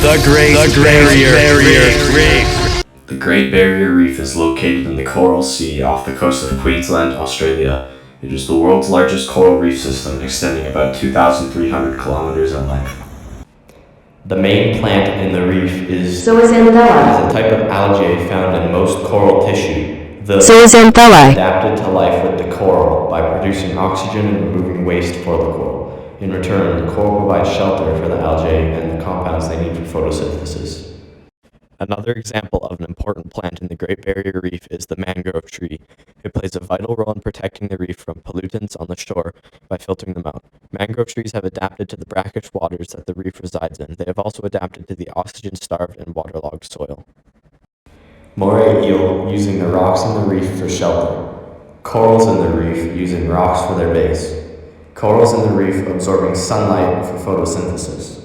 Barrier Reef. The Great Barrier Reef is located in the Coral Sea off the coast of Queensland, Australia. It is the world's largest coral reef system, extending about 2,300 kilometers in length. The main plant in the reef is Zooxanthellae. a type of algae found in most coral tissue. The Zooxanthellae. adapted to life with the coral by producing oxygen and removing waste for the coral. In return, the coral provides shelter for the algae and the compounds they need for photosynthesis. Another example of an important plant in the Great Barrier Reef is the mangrove tree. It plays a vital role in protecting the reef from pollutants on the shore by filtering them out. Mangrove trees have adapted to the brackish waters that the reef resides in. They have also adapted to the oxygen-starved and waterlogged soil. Moray eel using the rocks in the reef for shelter. Corals in the reef using rocks for their base. Corals in the reef absorbing sunlight for photosynthesis.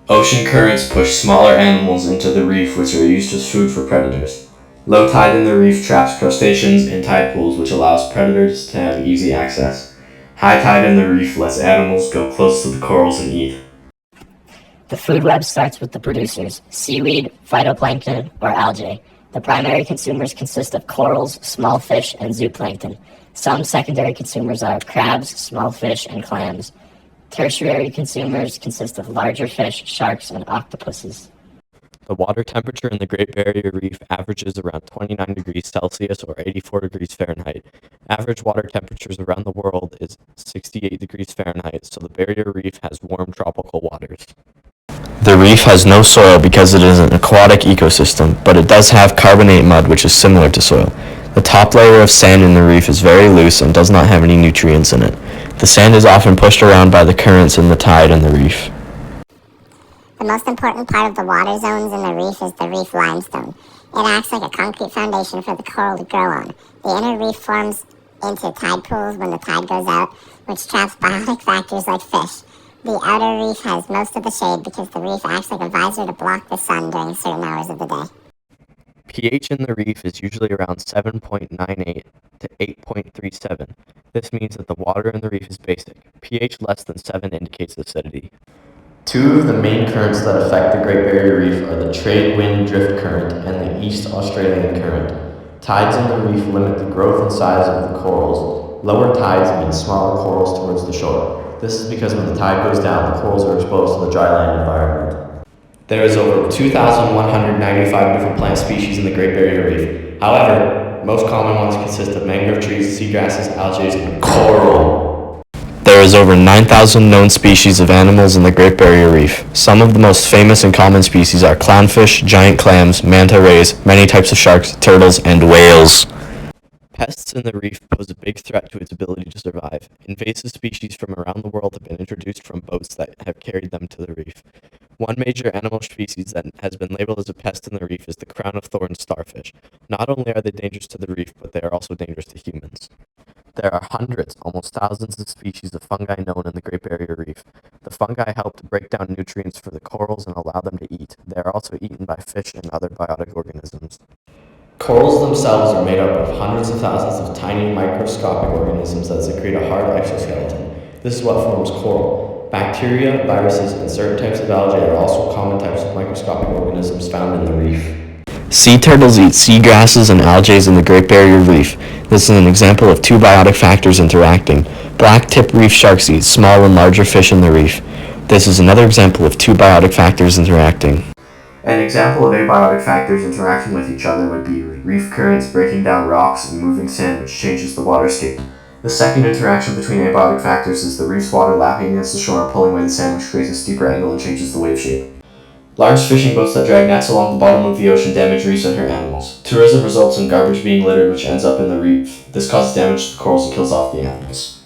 Ocean currents push smaller animals into the reef, which are used as food for predators. Low tide in the reef traps crustaceans in tide pools, which allows predators to have easy access. High tide in the reef lets animals go close to the corals and eat. The food web starts with the producers: seaweed, phytoplankton, or algae. The primary consumers consist of corals, small fish, and zooplankton. Some secondary consumers are crabs, small fish, and clams. Tertiary consumers consist of larger fish, sharks, and octopuses. The water temperature in the Great Barrier Reef averages around 29 degrees Celsius or 84 degrees Fahrenheit. Average water temperatures around the world is 68 degrees Fahrenheit, so the Barrier Reef has warm tropical waters. The reef has no soil because it is an aquatic ecosystem, but it does have carbonate mud, which is similar to soil. The top layer of sand in the reef is very loose and does not have any nutrients in it. The sand is often pushed around by the currents and the tide in the reef. The most important part of the water zones in the reef is the reef limestone. It acts like a concrete foundation for the coral to grow on. The inner reef forms into tide pools when the tide goes out, which traps biotic factors like fish. The outer reef has most of the shade because the reef acts like a visor to block the sun during certain hours of the day. pH in the reef is usually around 7.98 to 8.37. This means that the water in the reef is basic. pH less than 7 indicates acidity. Two of the main currents that affect the Great Barrier Reef are the trade wind drift current and the East Australian current. Tides in the reef limit the growth and size of the corals. Lower tides mean smaller corals towards the shore. This is because when the tide goes down, the corals are exposed to the dry land environment. There is over 2,195 different plant species in the Great Barrier Reef. However, most common ones consist of mangrove trees, seagrasses, algae, and coral. There is over 9,000 known species of animals in the Great Barrier Reef. Some of the most famous and common species are clownfish, giant clams, manta rays, many types of sharks, turtles, and whales. Pests in the reef pose a big threat to its ability to survive. Invasive species from around the world have been introduced from boats that have carried them to the reef. One major animal species that has been labeled as a pest in the reef is the crown of thorns starfish. Not only are they dangerous to the reef, but they are also dangerous to humans. There are hundreds, almost thousands of species of fungi known in the Great Barrier Reef. The fungi help to break down nutrients for the corals and allow them to eat. They are also eaten by fish and other biotic organisms. Corals themselves are made up of hundreds of thousands of tiny microscopic organisms that secrete a hard exoskeleton. This is what forms coral. Bacteria, viruses, and certain types of algae are also common types of microscopic organisms found in the reef. Sea turtles eat seagrasses and algae in the Great Barrier Reef. This is an example of two biotic factors interacting. Black-tip reef sharks eat small and larger fish in the reef. This is another example of two biotic factors interacting. An example of abiotic factors interacting with each other would be reef currents breaking down rocks and moving sand, which changes the waterscape. The second interaction between abiotic factors is the reef's water lapping against the shore and pulling away the sand, which creates a steeper angle and changes the wave shape. Large fishing boats that drag nets along the bottom of the ocean damage reefs and hurt animals. Tourism results in garbage being littered, which ends up in the reef. This causes damage to the corals and kills off the animals.